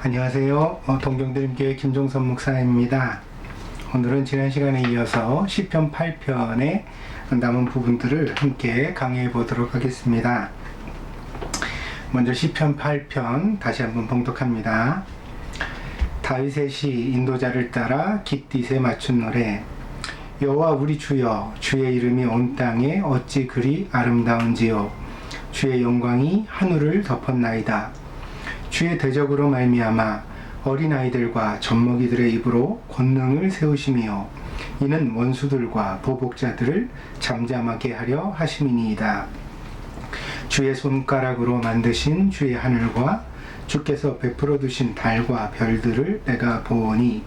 안녕하세요. 동경드림교회 김종선 목사입니다. 오늘은 지난 시간에 이어서 시편 8편의 남은 부분들을 함께 강의해 보도록 하겠습니다. 먼저 시편 8편 다시 한번 봉독합니다. 다윗의 시 인도자를 따라 깃딧에 맞춘 노래. 여호와 우리 주여, 주의 이름이 온 땅에 어찌 그리 아름다운지요. 주의 영광이 하늘을 덮었나이다. 주의 대적으로 말미암아 어린아이들과 젖먹이들의 입으로 권능을 세우시며 이는 원수들과 보복자들을 잠잠하게 하려 하심이니이다. 주의 손가락으로 만드신 주의 하늘과 주께서 베풀어 두신 달과 별들을 내가 보오니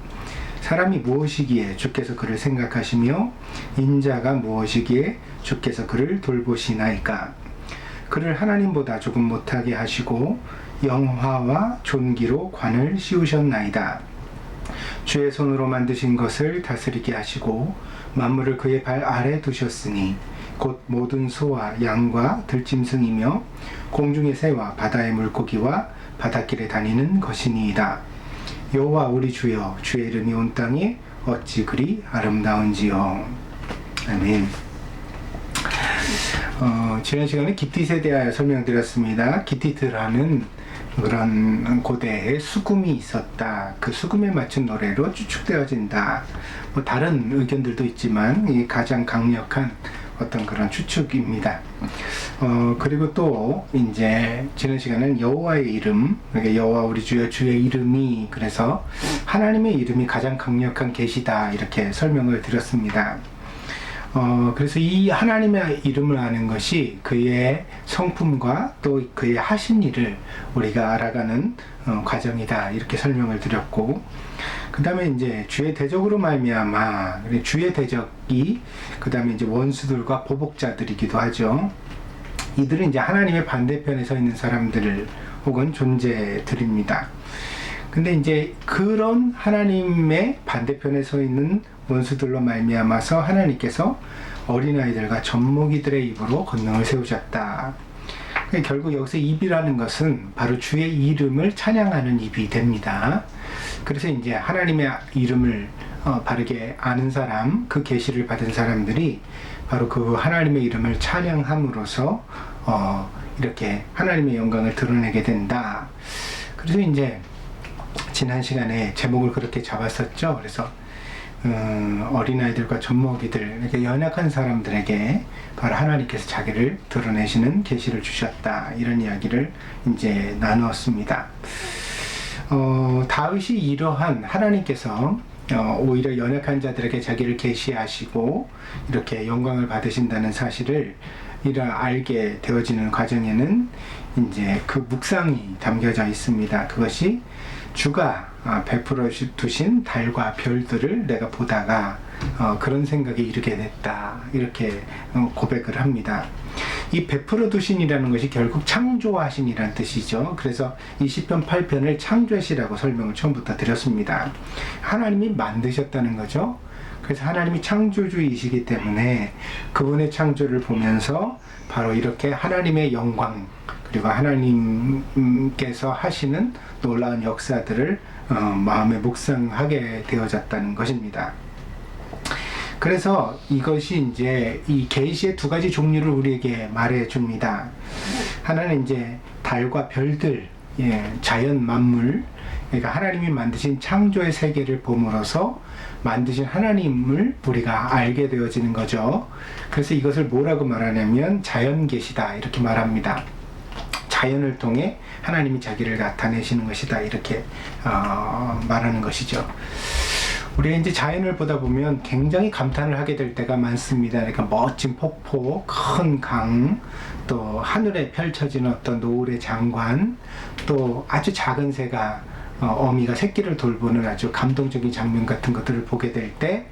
사람이 무엇이기에 주께서 그를 생각하시며 인자가 무엇이기에 주께서 그를 돌보시나이까. 그를 하나님보다 조금 못하게 하시고 영화와 존귀로 관을 씌우셨나이다. 주의 손으로 만드신 것을 다스리게 하시고 만물을 그의 발 아래 두셨으니 곧 모든 소와 양과 들짐승이며 공중의 새와 바다의 물고기와 바닷길에 다니는 것이니이다. 여호와 우리 주여, 주의 이름이 온 땅에 어찌 그리 아름다운지요. 아멘. 지난 시간에 깃딧에 대하여 설명드렸습니다. 깃딧이라는 그런 고대에 수금이 있었다. 그 수금에 맞춘 노래로 추측되어진다. 뭐 다른 의견들도 있지만 이 가장 강력한 어떤 그런 추측입니다. 그리고 또 이제 지난 시간에는 여호와의 이름, 그러니까 여호와 우리 주여, 주의 이름이, 그래서 하나님의 이름이 가장 강력한 계시다, 이렇게 설명을 드렸습니다. 그래서 이 하나님의 이름을 아는 것이 그의 성품과 또 그의 하신 일을 우리가 알아가는 과정이다, 이렇게 설명을 드렸고, 그 다음에 이제 주의 대적으로 말미암아, 주의 대적이 그 다음에 이제 원수들과 보복자들이기도 하죠. 이들은 이제 하나님의 반대편에 서 있는 사람들 혹은 존재들입니다. 근데 이제 그런 하나님의 반대편에 서 있는 원수들로 말미암아서 하나님께서 어린아이들과 젖먹이들의 입으로 권능을 세우셨다. 결국 여기서 입이라는 것은 바로 주의 이름을 찬양하는 입이 됩니다. 그래서 이제 하나님의 이름을 바르게 아는 사람, 그 계시를 받은 사람들이 바로 그 하나님의 이름을 찬양함으로써 이렇게 하나님의 영광을 드러내게 된다. 그래서 이제 지난 시간에 제목을 그렇게 잡았었죠. 그래서 어린아이들과 젖먹이들, 그러니까 연약한 사람들에게 바로 하나님께서 자기를 드러내시는 계시를 주셨다, 이런 이야기를 이제 나누었습니다. 다윗이 이러한 하나님께서 오히려 연약한 자들에게 자기를 계시하시고 이렇게 영광을 받으신다는 사실을 알게 되어지는 과정에는 이제 그 묵상이 담겨져 있습니다. 그것이 주가 베풀어 두신 달과 별들을 내가 보다가 그런 생각에 이르게 됐다, 이렇게 고백을 합니다. 이 베풀어 두신이라는 것이 결국 창조하신이라는 뜻이죠. 그래서 이 시편 8편을 창조시라고 설명을 처음부터 드렸습니다. 하나님이 만드셨다는 거죠. 그래서 하나님이 창조주이시기 때문에 그분의 창조를 보면서 바로 이렇게 하나님의 영광, 그리고 하나님께서 하시는 놀라운 역사들을 마음에 묵상하게 되어졌다는 것입니다. 그래서 이것이 이제 이 계시의 두 가지 종류를 우리에게 말해 줍니다. 하나는 이제 달과 별들, 자연 만물, 그러니까 하나님이 만드신 창조의 세계를 봄으로써 만드신 하나님을 우리가 알게 되어지는 거죠. 그래서 이것을 뭐라고 말하냐면 자연 계시다, 이렇게 말합니다. 자연을 통해 하나님이 자기를 나타내시는 것이다, 이렇게 말하는 것이죠. 우리가 이제 자연을 보다 보면 굉장히 감탄을 하게 될 때가 많습니다. 그러니까 멋진 폭포, 큰 강, 또 하늘에 펼쳐지는 어떤 노을의 장관, 또 아주 작은 새가 어미가 새끼를 돌보는 아주 감동적인 장면 같은 것들을 보게 될 때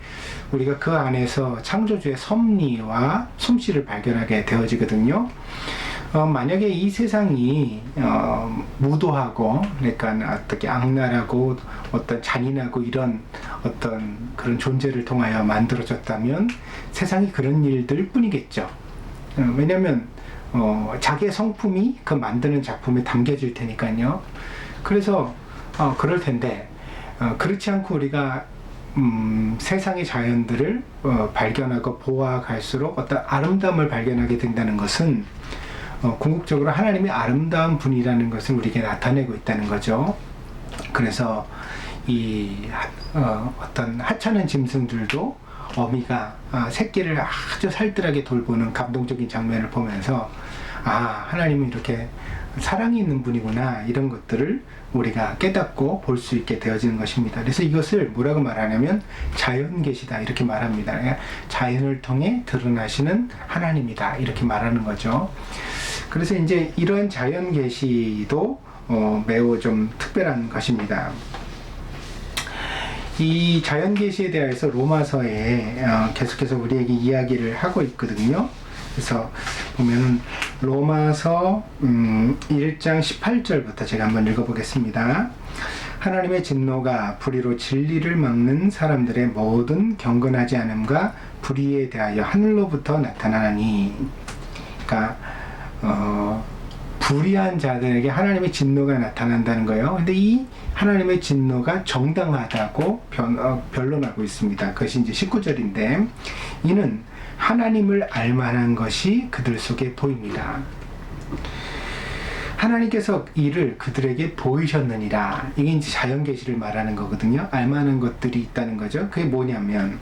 우리가 그 안에서 창조주의 섭리와 솜씨를 발견하게 되어지거든요. 만약에 이 세상이 무도하고, 그러니까 어떻게 악랄하고 어떤 잔인하고 이런 어떤 그런 존재를 통하여 만들어졌다면 세상이 그런 일들 뿐이겠죠. 왜냐하면 자기의 성품이 그 만드는 작품에 담겨질 테니까요. 그래서 그럴 텐데 그렇지 않고 우리가 세상의 자연들을 발견하고 보아 갈수록 어떤 아름다움을 발견하게 된다는 것은 궁극적으로 하나님이 아름다운 분이라는 것을 우리에게 나타내고 있다는 거죠. 그래서 이 어떤 하찮은 짐승들도 어미가 새끼를 아주 살뜰하게 돌보는 감동적인 장면을 보면서 하나님은 이렇게 사랑이 있는 분이구나, 이런 것들을 우리가 깨닫고 볼 수 있게 되어지는 것입니다. 그래서 이것을 뭐라고 말하냐면 자연계시다, 이렇게 말합니다. 자연을 통해 드러나시는 하나님이다, 이렇게 말하는 거죠. 그래서 이제 이런 자연계시도 매우 좀 특별한 것입니다. 이 자연계시에 대해서 로마서에 계속해서 우리에게 이야기를 하고 있거든요. 그래서 보면은 로마서 1장 18절부터 제가 한번 읽어보겠습니다. 하나님의 진노가 불의로 진리를 막는 사람들의 모든 경건하지 않음과 불의에 대하여 하늘로부터 나타나니, 그러니까 불의한 자들에게 하나님의 진노가 나타난다는 거예요. 근데 이 하나님의 진노가 정당하다고 변론하고 있습니다. 그것이 이제 19절인데, 이는 하나님을 알만한 것이 그들 속에 보입니다. 하나님께서 이를 그들에게 보이셨느니라. 이게 이제 자연계시를 말하는 거거든요. 알만한 것들이 있다는 거죠. 그게 뭐냐면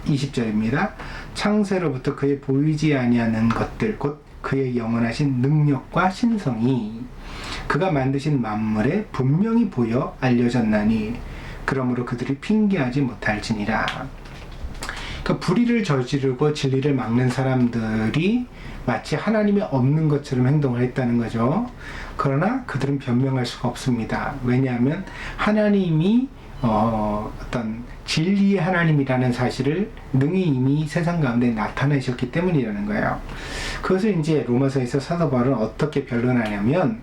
20절입니다. 창세로부터 그의 보이지 아니하는 것들, 곧 그의 영원하신 능력과 신성이 그가 만드신 만물에 분명히 보여 알려졌나니 그러므로 그들이 핑계하지 못할지니라. 그러니까 불의를 저지르고 진리를 막는 사람들이 마치 하나님이 없는 것처럼 행동을 했다는 거죠. 그러나 그들은 변명할 수가 없습니다. 왜냐하면 하나님이 어떤 진리의 하나님이라는 사실을 능히 이미 세상 가운데 나타내셨기 때문이라는 거예요. 그것을 이제 로마서에서 사도 바울은 어떻게 변론하냐면,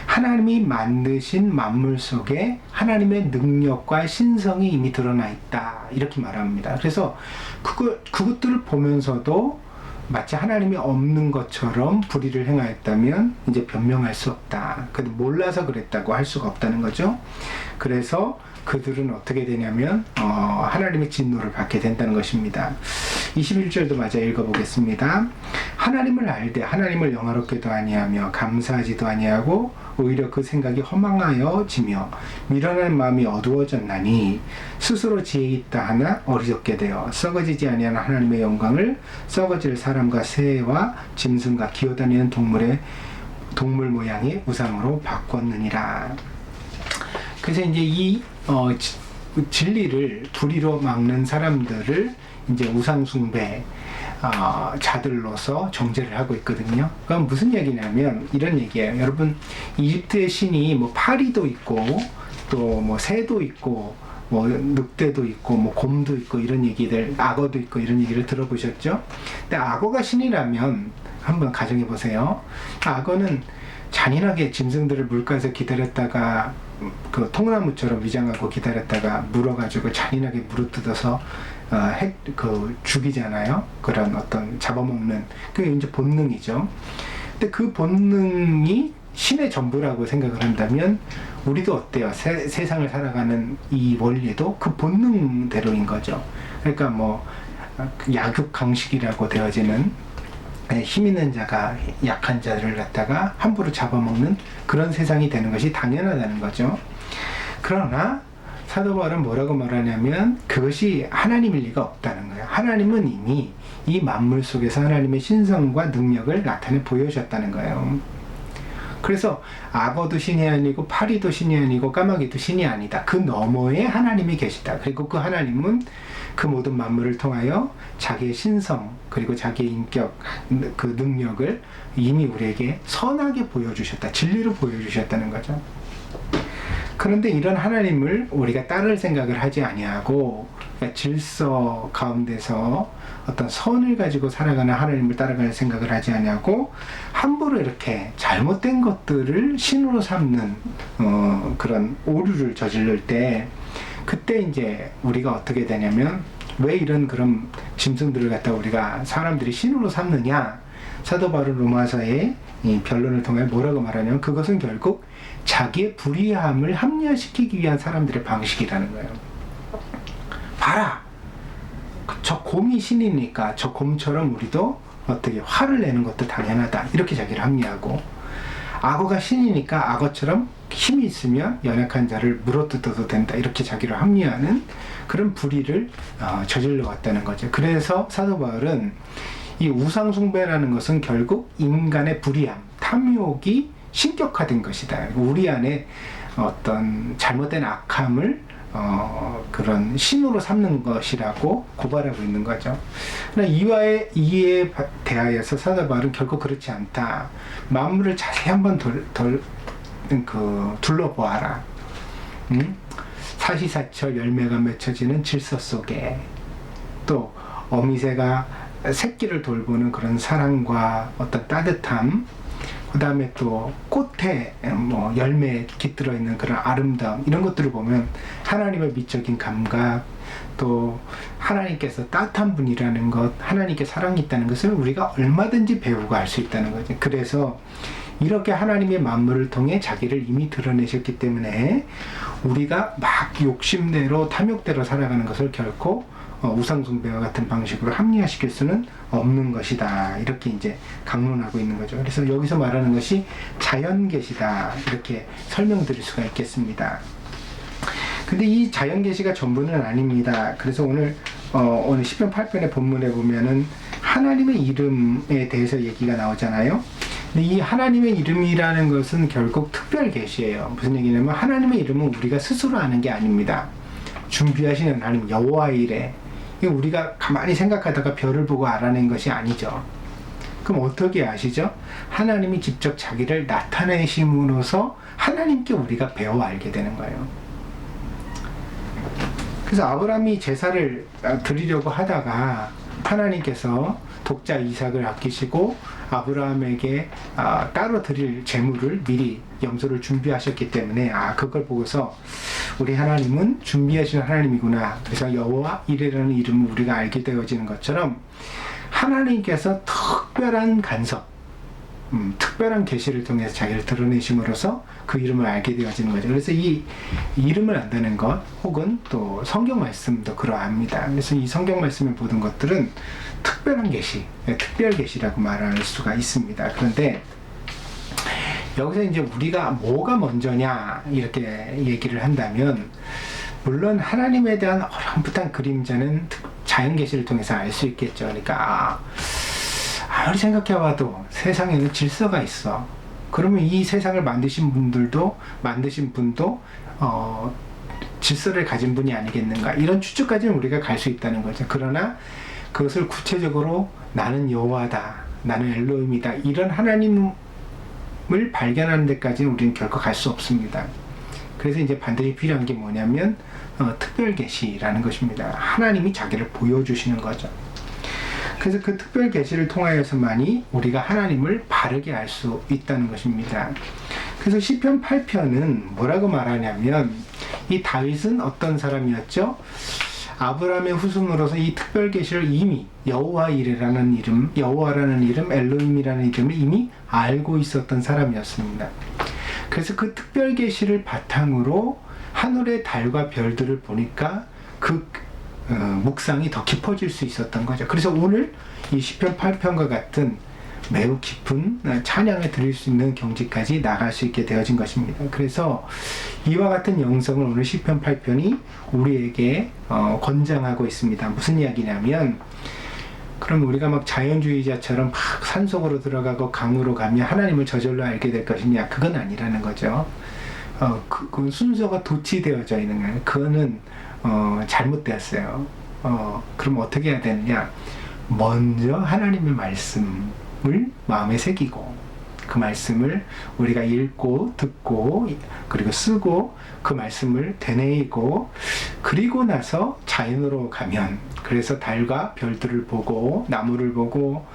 하나님이 만드신 만물 속에 하나님의 능력과 신성이 이미 드러나 있다, 이렇게 말합니다. 그래서 그것들을 보면서도 마치 하나님이 없는 것처럼 불의를 행하였다면 이제 변명할 수 없다. 근데 몰라서 그랬다고 할 수가 없다는 거죠. 그래서 그들은 어떻게 되냐면 하나님의 진노를 받게 된다는 것입니다. 21절도 마저 읽어보겠습니다. 하나님을 알되 하나님을 영화롭게도 아니하며 감사하지도 아니하고 오히려 그 생각이 허망하여지며 미련한 마음이 어두워졌나니 스스로 지혜 있다 하나 어리석게 되어 썩어지지 아니하는 하나님의 영광을 썩어질 사람과 새와 짐승과 기어다니는 동물 모양의 우상으로 바꿨느니라. 그래서 이제 이 진리를 불의로 막는 사람들을 이제 우상숭배 자들로서 정죄를 하고 있거든요. 그건 무슨 얘기냐면 이런 얘기예요. 여러분, 이집트의 신이 뭐 파리도 있고 또 뭐 새도 있고 뭐 늑대도 있고 뭐 곰도 있고 이런 얘기들, 악어도 있고 이런 얘기를 들어보셨죠? 근데 악어가 신이라면 한번 가정해 보세요. 악어는 잔인하게 짐승들을 물가에서 기다렸다가 그 통나무처럼 위장하고 기다렸다가 물어가지고 잔인하게 물어뜯어서 죽이잖아요. 그런 어떤 잡아먹는, 그게 이제 본능이죠. 근데 그 본능이 신의 전부라고 생각을 한다면 우리도 어때요? 세상을 살아가는 이 원리도 그 본능대로인 거죠. 그러니까 뭐 약육강식이라고 되어지는 힘 있는 자가 약한 자를 갖다가 함부로 잡아먹는 그런 세상이 되는 것이 당연하다는 거죠. 그러나 사도 바울은 뭐라고 말하냐면 그것이 하나님일 리가 없다는 거예요. 하나님은 이미 이 만물 속에서 하나님의 신성과 능력을 나타내 보여주셨다는 거예요. 그래서 악어도 신이 아니고 파리도 신이 아니고 까마귀도 신이 아니다. 그 너머에 하나님이 계시다. 그리고 그 하나님은 그 모든 만물을 통하여 자기의 신성 그리고 자기의 인격, 그 능력을 이미 우리에게 선하게 보여주셨다. 진리로 보여주셨다는 거죠. 그런데 이런 하나님을 우리가 따를 생각을 하지 아니하고, 그러니까 질서 가운데서 어떤 선을 가지고 살아가는 하나님을 따라가는 생각을 하지 아니하고 함부로 이렇게 잘못된 것들을 신으로 삼는 그런 오류를 저지를 때, 그때 이제 우리가 어떻게 되냐면, 왜 이런 그런 짐승들을 갖다 우리가 사람들이 신으로 삼느냐? 사도 바울 로마서의 이 변론을 통해 뭐라고 말하냐면, 그것은 결국 자기의 불의함을 합리화시키기 위한 사람들의 방식이라는 거예요. 봐라! 저 곰이 신이니까 저 곰처럼 우리도 어떻게 화를 내는 것도 당연하다. 이렇게 자기를 합리화하고, 악어가 신이니까 악어처럼 힘이 있으면 연약한 자를 물어뜯어도 된다. 이렇게 자기를 합리화하는 그런 불의를 저질러 왔다는 거죠. 그래서 사도 바울은 이 우상숭배라는 것은 결국 인간의 불의함, 탐욕이 신격화된 것이다. 우리 안에 어떤 잘못된 악함을 그런 신으로 삼는 것이라고 고발하고 있는 거죠. 그러나 이에 대하여서 사도 바울은 결국 그렇지 않다. 만물을 자세히 한번 둘러보아라. 사시사철 열매가 맺혀지는 질서 속에, 또 어미새가 새끼를 돌보는 그런 사랑과 어떤 따뜻함, 그 다음에 또 꽃에 열매에 깃들어 있는 그런 아름다움, 이런 것들을 보면 하나님의 미적인 감각, 또 하나님께서 따뜻한 분이라는 것, 하나님께 사랑이 있다는 것을 우리가 얼마든지 배우고 알 수 있다는 거죠. 그래서 이렇게 하나님의 만물을 통해 자기를 이미 드러내셨기 때문에 우리가 막 욕심대로 탐욕대로 살아가는 것을 결코 우상숭배와 같은 방식으로 합리화시킬 수는 없는 것이다. 이렇게 이제 강론하고 있는 거죠. 그래서 여기서 말하는 것이 자연계시다. 이렇게 설명드릴 수가 있겠습니다. 근데 이 자연계시가 전부는 아닙니다. 그래서 오늘 시편 8편의 본문에 보면은 하나님의 이름에 대해서 얘기가 나오잖아요. 근데 이 하나님의 이름이라는 것은 결국 특별계시예요. 무슨 얘기냐면 하나님의 이름은 우리가 스스로 아는 게 아닙니다. 준비하시는 하나님 여호와 이레, 우리가 가만히 생각하다가 별을 보고 알아낸 것이 아니죠. 그럼 어떻게 아시죠? 하나님이 직접 자기를 나타내심으로써 하나님께 우리가 배워 알게 되는 거예요. 그래서 아브라함이 제사를 드리려고 하다가 하나님께서 독자 이삭을 아끼시고 아브라함에게 따로 드릴 제물을 미리 염소를 준비하셨기 때문에 그걸 보고서 우리 하나님은 준비하시는 하나님이구나. 그래서 여호와 이레라는 이름을 우리가 알게 되어지는 것처럼 하나님께서 특별한 간섭, 특별한 계시를 통해서 자기를 드러내심으로써 그 이름을 알게 되어지는 거죠. 그래서 이 이름을 안다는 것, 혹은 또 성경 말씀도 그러합니다. 그래서 이 성경 말씀의 모든 것들은 특별한 계시, 특별 계시라고 말할 수가 있습니다. 그런데 여기서 이제 우리가 뭐가 먼저냐 이렇게 얘기를 한다면, 물론 하나님에 대한 어렴풋한 그림자는 자연 계시를 통해서 알 수 있겠죠. 그러니까 아무리 생각해봐도 세상에는 질서가 있어. 그러면 이 세상을 만드신 분도 질서를 가진 분이 아니겠는가, 이런 추측까지는 우리가 갈 수 있다는 거죠. 그러나 그것을 구체적으로 나는 여호와다, 나는 엘로힘이다, 이런 하나님을 발견하는 데까지는 우리는 결코 갈 수 없습니다. 그래서 이제 반드시 필요한 게 뭐냐면 특별 계시라는 것입니다. 하나님이 자기를 보여주시는 거죠. 그래서 그 특별 계시를 통하여서만이 우리가 하나님을 바르게 알 수 있다는 것입니다. 그래서 시편 8편은 뭐라고 말하냐면, 이 다윗은 어떤 사람이었죠? 아브라함의 후손으로서 이 특별 계시를 이미 여호와 이레라는 이름, 여호와라는 이름, 엘로힘이라는 이름을 이미 알고 있었던 사람이었습니다. 그래서 그 특별 계시를 바탕으로 하늘의 달과 별들을 보니까 그 묵상이 더 깊어질 수 있었던 거죠. 그래서 오늘 이 시편 8편과 같은 매우 깊은 찬양을 드릴 수 있는 경지까지 나갈 수 있게 되어진 것입니다. 그래서 이와 같은 영성을 오늘 시편 8편이 우리에게 권장하고 있습니다. 무슨 이야기냐면, 그럼 우리가 막 자연주의자처럼 막 산속으로 들어가고 강으로 가면 하나님을 저절로 알게 될 것이냐? 그건 아니라는 거죠. 그 순서가 도치되어져 있는 거예요. 그거는 잘못되었어요. 그럼 어떻게 해야 되느냐? 먼저 하나님의 말씀을 마음에 새기고, 그 말씀을 우리가 읽고 듣고 그리고 쓰고 그 말씀을 되뇌이고, 그리고 나서 자연으로 가면, 그래서 달과 별들을 보고 나무를 보고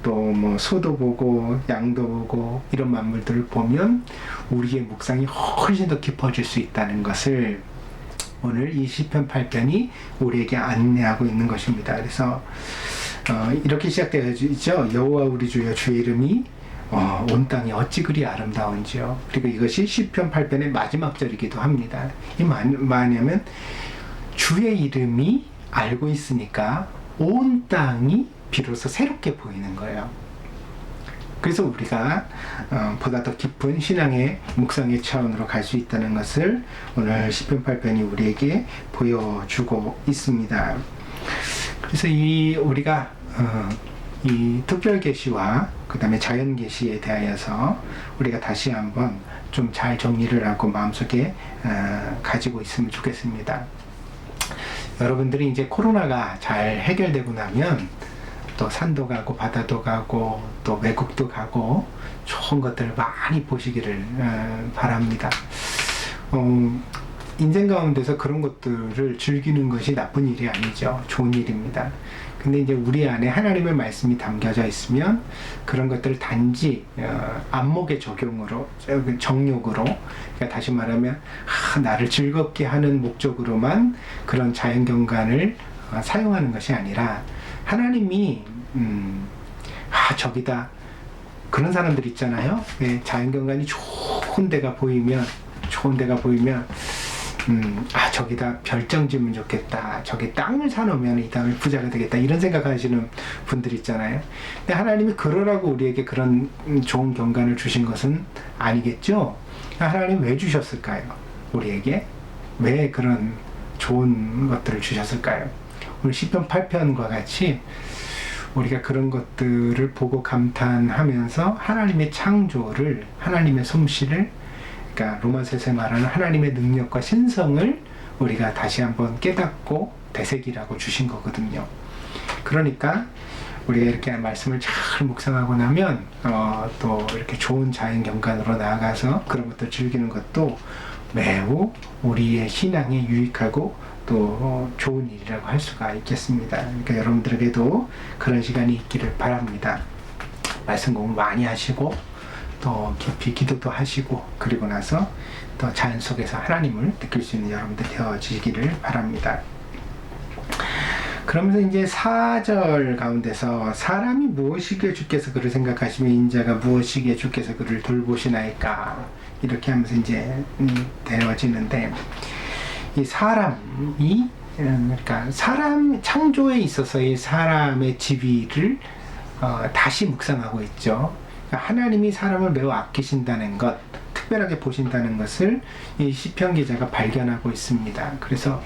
또 뭐 소도 보고 양도 보고 이런 만물들을 보면 우리의 묵상이 훨씬 더 깊어질 수 있다는 것을 오늘 이 시편 8편이 우리에게 안내하고 있는 것입니다. 그래서 이렇게 시작되어 있죠. 여호와 우리 주여, 주의 이름이 온 땅이 어찌 그리 아름다운지요. 그리고 이것이 시편 8편의 마지막 절이기도 합니다. 이 뭐냐면 주의 이름이 알고 있으니까 온 땅이 비로소 새롭게 보이는 거예요. 그래서 우리가 보다 더 깊은 신앙의 묵상의 차원으로 갈 수 있다는 것을 오늘 시편 8편이 우리에게 보여주고 있습니다. 그래서 우리가 이 특별 계시와 그 다음에 자연 계시에 대하여서 우리가 다시 한번 좀 잘 정리를 하고 마음속에 가지고 있으면 좋겠습니다. 여러분들이 이제 코로나가 잘 해결되고 나면 또 산도 가고 바다도 가고 또 외국도 가고 좋은 것들을 많이 보시기를 바랍니다. 인생 가운데서 그런 것들을 즐기는 것이 나쁜 일이 아니죠. 좋은 일입니다. 근데 이제 우리 안에 하나님의 말씀이 담겨져 있으면 그런 것들을 단지 안목의 적용으로, 정욕으로, 그러니까 다시 말하면 나를 즐겁게 하는 목적으로만 그런 자연경관을 사용하는 것이 아니라 하나님이 저기다 그런 사람들 있잖아요. 자연경관이 좋은 데가 보이면 저기다 별장 지으면 좋겠다. 저기 땅을 사놓으면 이 다음에 부자가 되겠다. 이런 생각하시는 분들 있잖아요. 근데 하나님이 그러라고 우리에게 그런 좋은 경관을 주신 것은 아니겠죠? 하나님 왜 주셨을까요? 우리에게? 왜 그런 좋은 것들을 주셨을까요? 오늘 시편 8편과 같이 우리가 그런 것들을 보고 감탄하면서 하나님의 창조를, 하나님의 솜씨를, 그러니까 로마서에서 말하는 하나님의 능력과 신성을 우리가 다시 한번 깨닫고 되새기라고 주신 거거든요. 그러니까 우리가 이렇게 말씀을 잘 묵상하고 나면 또 이렇게 좋은 자연 경관으로 나아가서 그런 것들 즐기는 것도 매우 우리의 신앙에 유익하고 또 좋은 일이라고 할 수가 있겠습니다. 그러니까 여러분들에게도 그런 시간이 있기를 바랍니다. 말씀 공부 많이 하시고 또 깊이 기도도 하시고 그리고 나서 또 자연 속에서 하나님을 느낄 수 있는 여러분들 되어지기를 바랍니다. 그러면서 이제 4절 가운데서 사람이 무엇이기에 주께서 그를 생각하시며 인자가 무엇이기에 주께서 그를 돌보시나이까 이렇게 하면서 이제 되어지는데 이 사람이 그러니까 사람 창조에 있어서의 사람의 지위를 다시 묵상하고 있죠. 하나님이 사람을 매우 아끼신다는 것, 특별하게 보신다는 것을 이 시편 기자가 발견하고 있습니다. 그래서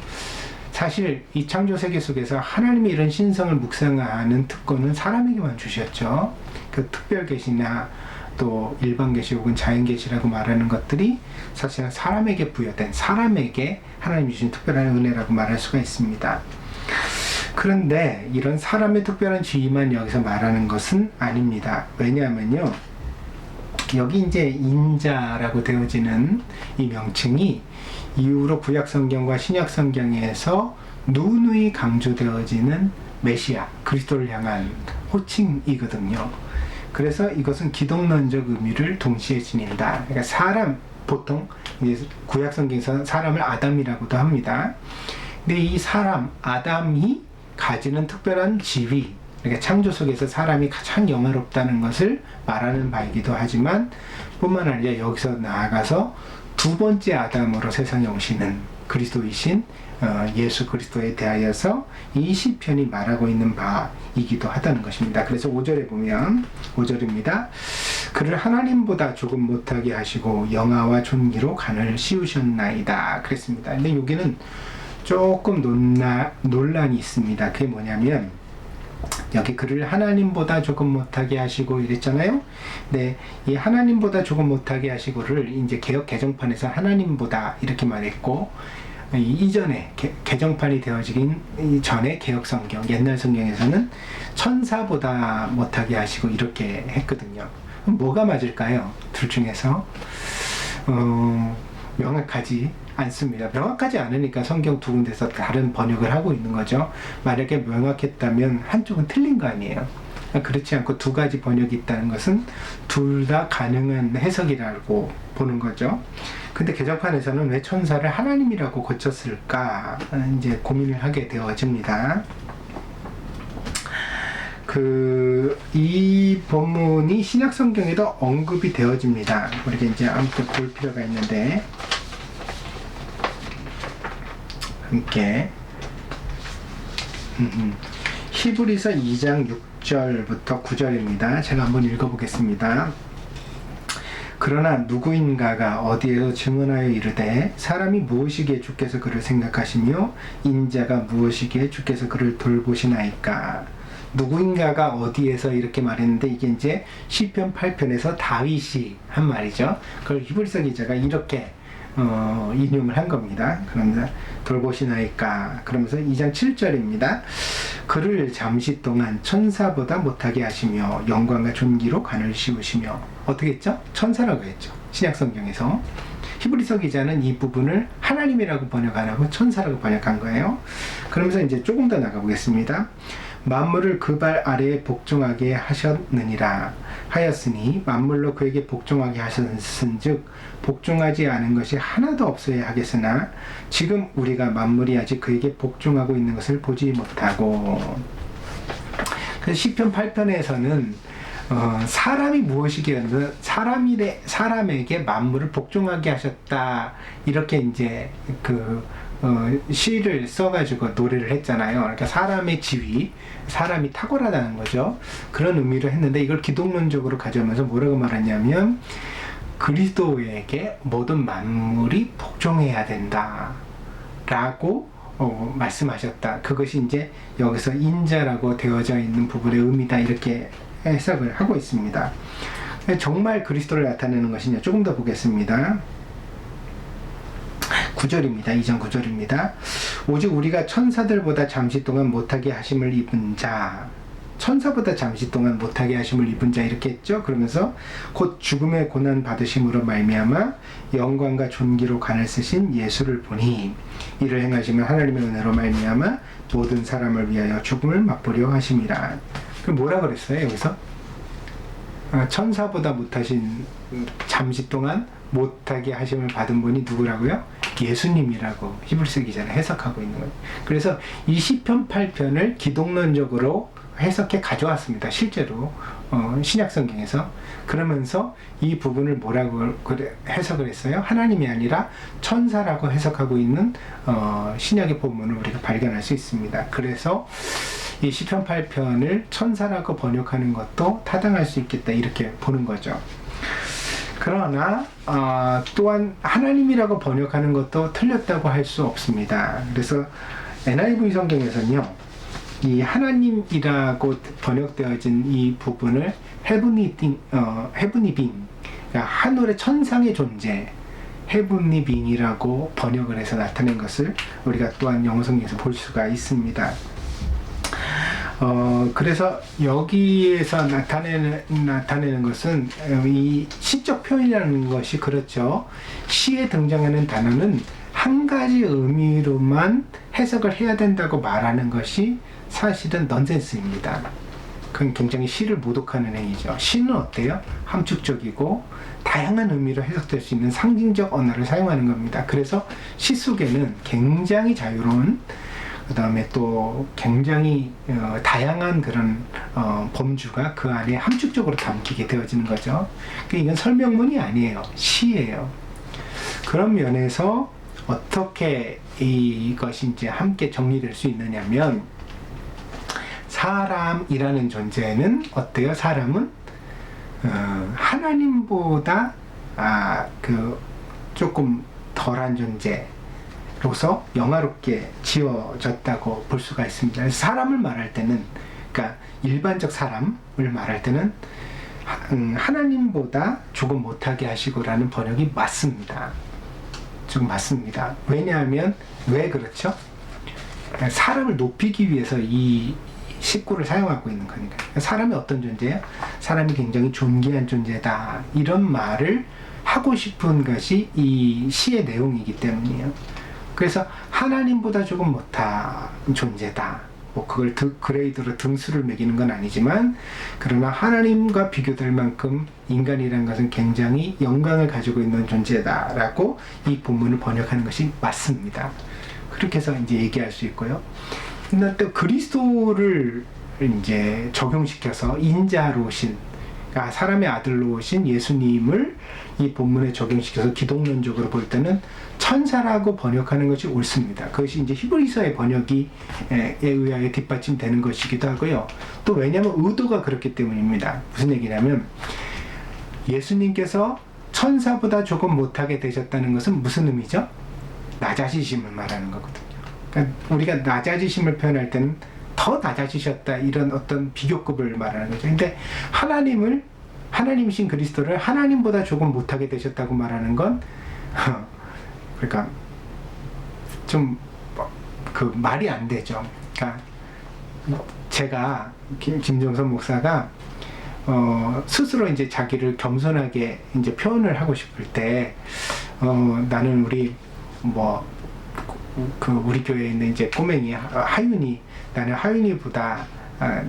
사실 이 창조 세계 속에서 하나님이 이런 신성을 묵상하는 특권은 사람에게만 주셨죠. 그 특별 계시나 또 일반 계시 혹은 자연 계시라고 말하는 것들이 사실은 사람에게 부여된, 사람에게 하나님이 주신 특별한 은혜라고 말할 수가 있습니다. 그런데 이런 사람의 특별한 지위만 여기서 말하는 것은 아닙니다. 왜냐하면요, 여기 이제 인자라고 되어지는 이 명칭이 이후로 구약성경과 신약성경에서 누누이 강조되어지는 메시아, 그리스도를 향한 호칭이거든요. 그래서 이것은 기독론적 의미를 동시에 지닌다. 그러니까 사람, 보통 이제 구약성경에서 사람을 아담이라고도 합니다. 근데 이 사람, 아담이 가지는 특별한 지위, 그러니까 창조 속에서 사람이 가장 영화롭다는 것을 말하는 바이기도 하지만 뿐만 아니라 여기서 나아가서 두 번째 아담으로 세상에 오시는 그리스도이신 예수 그리스도에 대하여서 이 시편이 말하고 있는 바이기도 하다는 것입니다. 그래서 5절에 보면 5절입니다. 그를 하나님보다 조금 못하게 하시고 영화와 존귀로 간을 씌우셨나이다 그랬습니다. 근데 여기는 조금 논란이 있습니다. 그게 뭐냐면 여기 그를 하나님보다 조금 못하게 하시고 이랬잖아요. 네, 이 하나님보다 조금 못하게 하시고를 이제 개역 개정판에서 하나님보다 이렇게 말했고 이전에 개정판이 되어지긴 전에 개역 성경, 옛날 성경에서는 천사보다 못하게 하시고 이렇게 했거든요. 그럼 뭐가 맞을까요? 둘 중에서 명확하지 않습니다. 명확하지 않으니까 성경 두 군데서 다른 번역을 하고 있는 거죠. 만약에 명확했다면 한쪽은 틀린 거 아니에요. 그렇지 않고 두 가지 번역이 있다는 것은 둘 다 가능한 해석이라고 보는 거죠. 근데 개정판에서는 왜 천사를 하나님이라고 고쳤을까 이제 고민을 하게 되어집니다. 이 본문이 신약 성경에도 언급이 되어집니다. 우리가 이제 아무튼 볼 필요가 있는데, 함께 히브리서 2장 6절부터 9절입니다. 제가 한번 읽어보겠습니다. 그러나 누구인가가 어디에서 증언하여 이르되 사람이 무엇이기에 주께서 그를 생각하시며 인자가 무엇이기에 주께서 그를 돌보시나이까. 누구인가가 어디에서 이렇게 말했는데, 이게 이제 시편 8편에서 다윗이 한 말이죠. 그걸 히브리서 기자가 이렇게 인용을 한 겁니다. 그러면서 돌보시나이까 그러면서 2장 7절입니다. 그를 잠시 동안 천사보다 못하게 하시며 영광과 존귀로 관을 씌우시며, 어떻게 했죠? 천사라고 했죠. 신약성경에서. 히브리서 기자는 이 부분을 하나님이라고 번역 안 하고 천사라고 번역한 거예요. 그러면서 이제 조금 더 나가보겠습니다. 만물을 그 발 아래에 복종하게 하였으니 만물로 그에게 복종하게 하셨은즉 복종하지 않은 것이 하나도 없어야 하겠으나 지금 우리가 만물이 아직 그에게 복종하고 있는 것을 보지 못하고. 그래서 시편 8편에서는 사람이 무엇이기에 사람에게 만물을 복종하게 하셨다, 이렇게 이제 시를 써가지고 노래를 했잖아요. 그러니까 사람의 지위, 사람이 탁월하다는 거죠. 그런 의미로 했는데, 이걸 기독론적으로 가져오면서 뭐라고 말하냐면 그리스도에게 모든 만물이 복종해야 된다 라고 말씀하셨다. 그것이 이제 여기서 인자라고 되어져 있는 부분의 의미다, 이렇게 해석을 하고 있습니다. 정말 그리스도를 나타내는 것이냐, 조금 더 보겠습니다. 9절입니다. 2장 9절입니다. 오직 우리가 천사들보다 잠시 동안 못하게 하심을 입은 자, 천사보다 잠시 동안 못하게 하심을 입은 자, 이렇게 했죠. 그러면서 곧 죽음의 고난 받으심으로 말미암아 영광과 존귀로 관을 쓰신 예수를 보니 이를 행하시면 하나님의 은혜로 말미암아 모든 사람을 위하여 죽음을 맛보려 하심이라. 뭐라 그랬어요 여기서? 천사보다 못하신, 잠시 동안 못하게 하심을 받은 분이 누구라고요? 예수님이라고 히브리서 기자는 해석하고 있는 거예요. 그래서 이 시편 8편을 기독론적으로 해석해 가져왔습니다. 실제로 신약성경에서. 그러면서 이 부분을 뭐라고 해석을 했어요? 하나님이 아니라 천사라고 해석하고 있는 신약의 본문을 우리가 발견할 수 있습니다. 그래서 이 시편 8편을 천사라고 번역하는 것도 타당할 수 있겠다, 이렇게 보는 거죠. 그러나 또한 하나님이라고 번역하는 것도 틀렸다고 할 수 없습니다. 그래서 NIV 성경에서는요, 이 하나님이라고 번역되어진 이 부분을 heavenly being, 그러니까 하늘의 천상의 존재, heavenly being이라고 번역을 해서 나타낸 것을 우리가 또한 영어 성경에서 볼 수가 있습니다. 그래서 여기에서 나타내는 것은 이 시적 표현이라는 것이, 그렇죠. 시에 등장하는 단어는 한 가지 의미로만 해석을 해야 된다고 말하는 것이 사실은 넌센스입니다. 그건 굉장히 시를 모독하는 행위죠. 시는 어때요? 함축적이고 다양한 의미로 해석될 수 있는 상징적 언어를 사용하는 겁니다. 그래서 시 속에는 굉장히 자유로운, 그 다음에 또 굉장히 다양한 그런 범주가 그 안에 함축적으로 담기게 되어지는 거죠. 그러니까 이건 설명문이 아니에요. 시예요. 그런 면에서 어떻게 이것이 이제 함께 정리될 수 있느냐면, 사람이라는 존재는 어때요? 사람은 하나님보다 조금 덜한 존재로서 영화롭게 지어졌다고 볼 수가 있습니다. 사람을 말할 때는, 그러니까 일반적 사람을 말할 때는 하나님보다 조금 못하게 하시고라는 번역이 맞습니다. 좀 맞습니다. 왜냐하면, 왜 그렇죠? 사람을 높이기 위해서 이 식구를 사용하고 있는 거니까. 사람이 어떤 존재예요? 사람이 굉장히 존귀한 존재다, 이런 말을 하고 싶은 것이 이 시의 내용이기 때문이에요. 그래서 하나님보다 조금 못한 존재다, 뭐 그걸 그레이드로 등수를 매기는 건 아니지만, 그러나 하나님과 비교될 만큼 인간이라는 것은 굉장히 영광을 가지고 있는 존재다라고 이 본문을 번역하는 것이 맞습니다. 그렇게 해서 이제 얘기할 수 있고요. 근데 또 그리스도를 이제 적용시켜서 인자로 오신, 그러니까 사람의 아들로 오신 예수님을 이 본문에 적용시켜서 기독론적으로 볼 때는 천사라고 번역하는 것이 옳습니다. 그것이 이제 히브리서의 번역에 의하여 뒷받침되는 것이기도 하고요. 또 왜냐하면 의도가 그렇기 때문입니다. 무슨 얘기냐면 예수님께서 천사보다 조금 못하게 되셨다는 것은 무슨 의미죠? 낮아지심을 말하는 거거든요. 그러니까 우리가 낮아지심을 표현할 때는 더 낮아지셨다, 이런 어떤 비교급을 말하는 거죠. 근데 하나님이신 그리스도를 하나님보다 조금 못하게 되셨다고 말하는 건 그러니까 좀 그 말이 안 되죠. 그러니까 제가 김정선 목사가 스스로 이제 자기를 겸손하게 이제 표현을 하고 싶을 때 나는 우리 우리 교회에 있는 이제 꼬맹이 나는 하윤이보다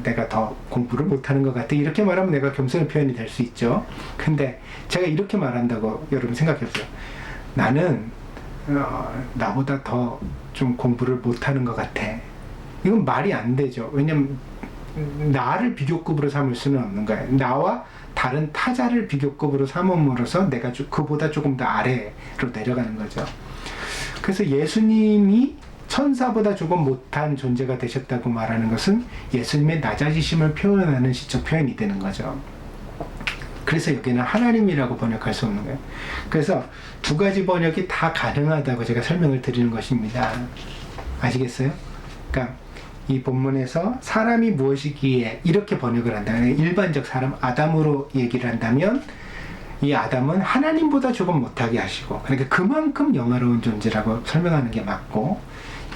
내가 더 공부를 못하는 것 같아, 이렇게 말하면 내가 겸손의 표현이 될 수 있죠. 근데 제가 이렇게 말한다고 여러분 생각해보세요. 나는 나보다 더 좀 공부를 못하는 것 같아. 이건 말이 안 되죠. 왜냐면 나를 비교급으로 삼을 수는 없는 거예요. 나와 다른 타자를 비교급으로 삼음으로써 내가 그보다 조금 더 아래로 내려가는 거죠. 그래서 예수님이 천사보다 조금 못한 존재가 되셨다고 말하는 것은 예수님의 낮아지심을 표현하는 시적 표현이 되는 거죠. 그래서 여기는 하나님이라고 번역할 수 없는 거예요. 그래서 두 가지 번역이 다 가능하다고 제가 설명을 드리는 것입니다. 아시겠어요? 그러니까 이 본문에서 사람이 무엇이기에 이렇게 번역을 한다면, 일반적 사람 아담으로 얘기를 한다면 이 아담은 하나님보다 조금 못하게 하시고, 그러니까 그만큼 영화로운 존재라고 설명하는 게 맞고,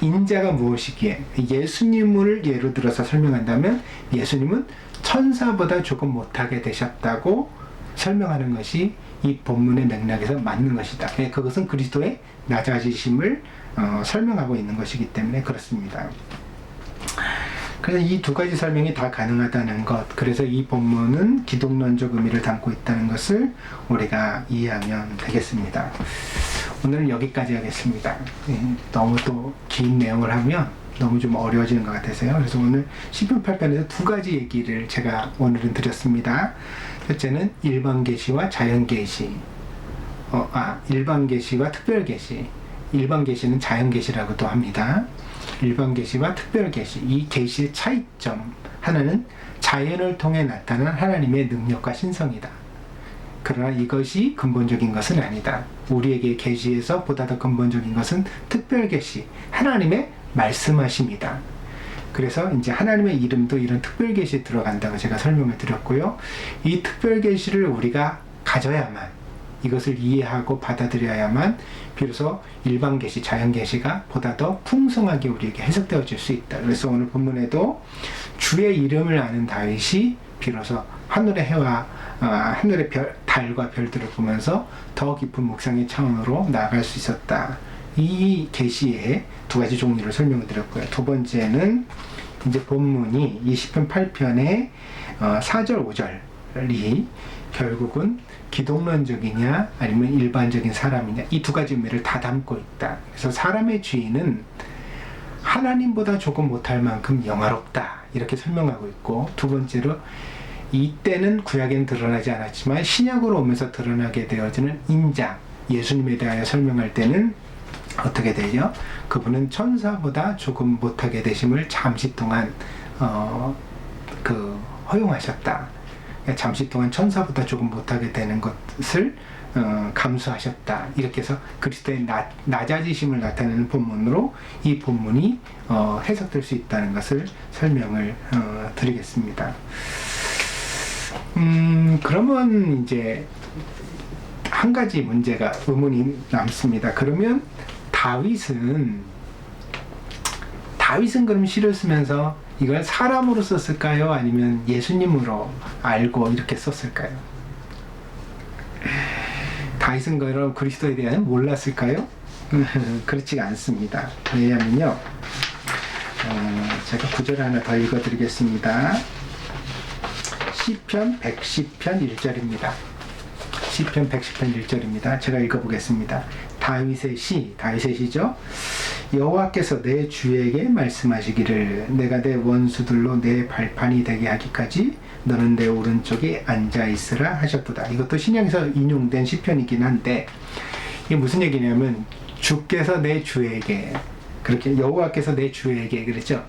인자가 무엇이기에 예수님을 예로 들어서 설명한다면 예수님은 천사보다 조금 못하게 되셨다고 설명하는 것이 이 본문의 맥락에서 맞는 것이다. 그것은 그리스도의 낮아지심을 설명하고 있는 것이기 때문에 그렇습니다. 그래서 이 두 가지 설명이 다 가능하다는 것, 그래서 이 본문은 기독론적 의미를 담고 있다는 것을 우리가 이해하면 되겠습니다. 오늘은 여기까지 하겠습니다. 너무 또 긴 내용을 하면 너무 좀 어려워지는 것 같아서요. 그래서 오늘 시편 8편에서 두 가지 얘기를 제가 오늘은 드렸습니다. 첫째는 일반 계시와 자연 계시, 일반 계시와 특별 계시. 일반 계시는 자연 계시라고도 합니다. 일반 계시와 특별 계시, 이 계시의 차이점 하나는 자연을 통해 나타난 하나님의 능력과 신성이다. 그러나 이것이 근본적인 것은 아니다. 우리에게 계시에서 보다 더 근본적인 것은 특별 계시, 하나님의 말씀하심이다. 그래서 이제 하나님의 이름도 이런 특별 계시에 들어간다고 제가 설명을 드렸고요. 이 특별 계시를 우리가 가져야만, 이것을 이해하고 받아들여야만 비로소 일반 계시, 자연 계시가 보다 더 풍성하게 우리에게 해석되어질 수 있다. 그래서 오늘 본문에도 주의 이름을 아는 다윗이 비로소 하늘의 해와 하늘의 달과 별들을 보면서 더 깊은 묵상의 차원으로 나아갈 수 있었다. 이 계시의 두 가지 종류를 설명을 드렸고요. 두 번째는 이제 본문이 이 시편 8편의 4절 5절이 결국은 기독론적이냐 아니면 일반적인 사람이냐, 이 두 가지 의미를 다 담고 있다. 그래서 사람의 죄는 하나님보다 조금 못할 만큼 영화롭다, 이렇게 설명하고 있고, 두 번째로 이때는 구약에는 드러나지 않았지만 신약으로 오면서 드러나게 되어지는 인자, 예수님에 대하여 설명할 때는 어떻게 되죠? 그분은 천사보다 조금 못하게 되심을 잠시 동안 허용하셨다. 잠시 동안 천사보다 조금 못하게 되는 것을 감수하셨다. 이렇게 해서 그리스도의 낮아지심을 나타내는 본문으로 이 본문이 해석될 수 있다는 것을 설명을 드리겠습니다. 그러면 이제 한 가지 문제가, 의문이 남습니다. 그러면 다윗은 그럼 시를 쓰면서 이걸 사람으로 썼을까요? 아니면 예수님으로 알고 이렇게 썼을까요? 다윗은 그럼 그리스도에 대한 몰랐을까요? 그렇지가 않습니다. 왜냐하면요, 제가 구절 하나 더 읽어드리겠습니다. 시편 110편 1절입니다. 시편 110편 1절입니다. 제가 읽어보겠습니다. 다윗의 시죠. 여호와께서 내 주에게 말씀하시기를 내가 내 원수들로 내 발판이 되게 하기까지 너는 내 오른쪽에 앉아 있으라 하셨도다. 이것도 신약에서 인용된 시편이긴 한데 이게 무슨 얘기냐면 주께서 내 주에게 그렇게 여호와께서 내 주에게 그랬죠.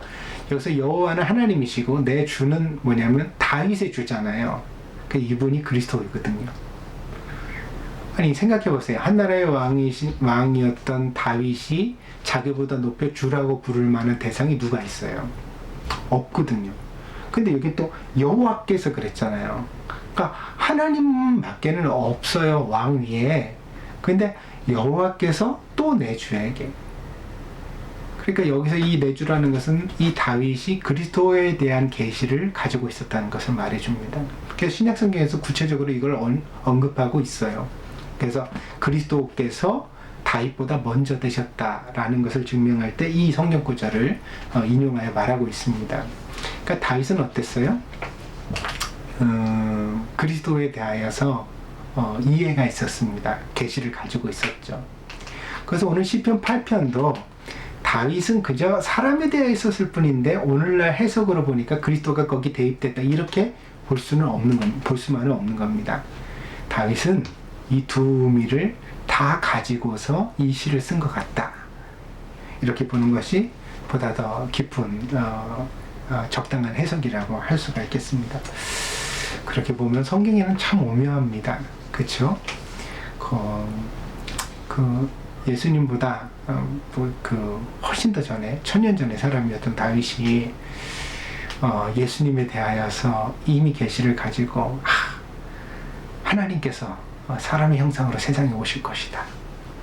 여기서 여호와는 하나님이시고 내 주는 뭐냐면 다윗의 주잖아요. 그 이분이 그리스도이거든요. 아니 생각해 보세요. 한나라의 왕이었던 다윗이 자기보다 높여 주라고 부를 만한 대상이 누가 있어요? 없거든요. 근데 여기 또 여호와께서 그랬잖아요. 그러니까 하나님밖에는 없어요, 왕 위에. 근데 여호와께서 또 내 주에게. 그러니까 여기서 이 내 주라는 것은 이 다윗이 그리스도에 대한 계시를 가지고 있었다는 것을 말해줍니다. 그래서 신약성경에서 구체적으로 이걸 언급하고 있어요. 그래서 그리스도께서 다윗보다 먼저 되셨다라는 것을 증명할 때 이 성경 구절을 인용하여 말하고 있습니다. 그러니까 다윗은 어땠어요? 그리스도에 대하여서 이해가 있었습니다. 계시를 가지고 있었죠. 그래서 오늘 시편 8편도 다윗은 그저 사람에 대해 있었을 뿐인데 오늘날 해석으로 보니까 그리스도가 거기 대입됐다 이렇게 볼 수만은 없는 겁니다. 다윗은 이 두 의미를 다 가지고서 이 시를 쓴 것 같다. 이렇게 보는 것이 보다 더 깊은 적당한 해석이라고 할 수가 있겠습니다. 그렇게 보면 성경에는 참 오묘합니다. 그렇죠? 예수님보다 훨씬 더 전에 1000년 전에 사람이었던 다윗이 예수님에 대하여서 이미 계시를 가지고 하나님께서 사람의 형상으로 세상에 오실 것이다.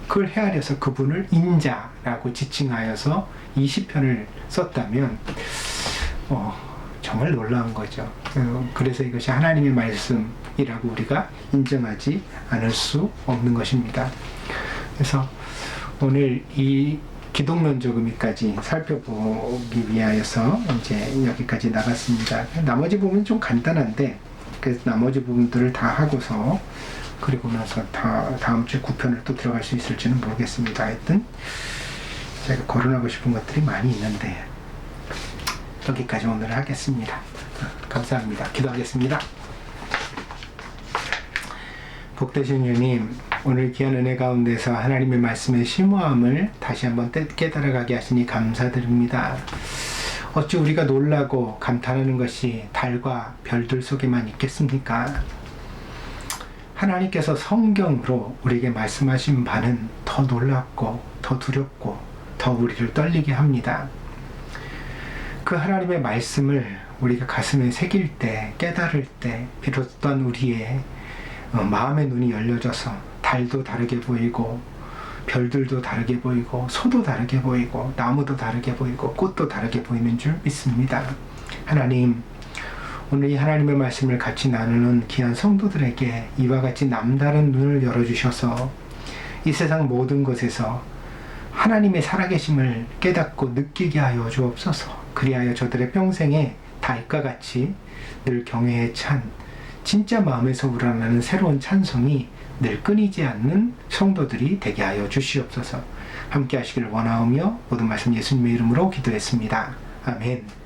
그걸 헤아려서 그분을 인자라고 지칭하여서 이 시편을 썼다면 정말 놀라운 거죠. 그래서 이것이 하나님의 말씀이라고 우리가 인정하지 않을 수 없는 것입니다. 그래서 오늘 이 기독론적 의미까지 살펴보기 위하여서 이제 여기까지 나갔습니다. 나머지 부분은 좀 간단한데 그래서 나머지 부분들을 다 하고서 그리고 나서 다음 주 9편을 또 들어갈 수 있을지는 모르겠습니다. 하여튼 제가 거론하고 싶은 것들이 많이 있는데 여기까지 오늘 하겠습니다. 감사합니다. 기도하겠습니다. 복되신 주님, 오늘 귀한 은혜 가운데서 하나님의 말씀의 심오함을 다시 한번 깨달아가게 하시니 감사드립니다. 어찌 우리가 놀라고 감탄하는 것이 달과 별들 속에만 있겠습니까? 하나님께서 성경으로 우리에게 말씀하신 바는 더 놀랍고 더 두렵고 더 우리를 떨리게 합니다. 그 하나님의 말씀을 우리가 가슴에 새길 때, 깨달을 때 비롯던 우리의 마음의 눈이 열려져서 달도 다르게 보이고 별들도 다르게 보이고 소도 다르게 보이고 나무도 다르게 보이고 꽃도 다르게 보이는 줄 믿습니다. 하나님, 오늘 이 하나님의 말씀을 같이 나누는 귀한 성도들에게 이와 같이 남다른 눈을 열어주셔서 이 세상 모든 것에서 하나님의 살아계심을 깨닫고 느끼게 하여 주옵소서. 그리하여 저들의 평생에 다윗과 같이 늘 경외에 찬 진짜 마음에서 우러나는 새로운 찬송이 늘 끊이지 않는 성도들이 되게 하여 주시옵소서. 함께 하시기를 원하오며 모든 말씀 예수님의 이름으로 기도했습니다. 아멘.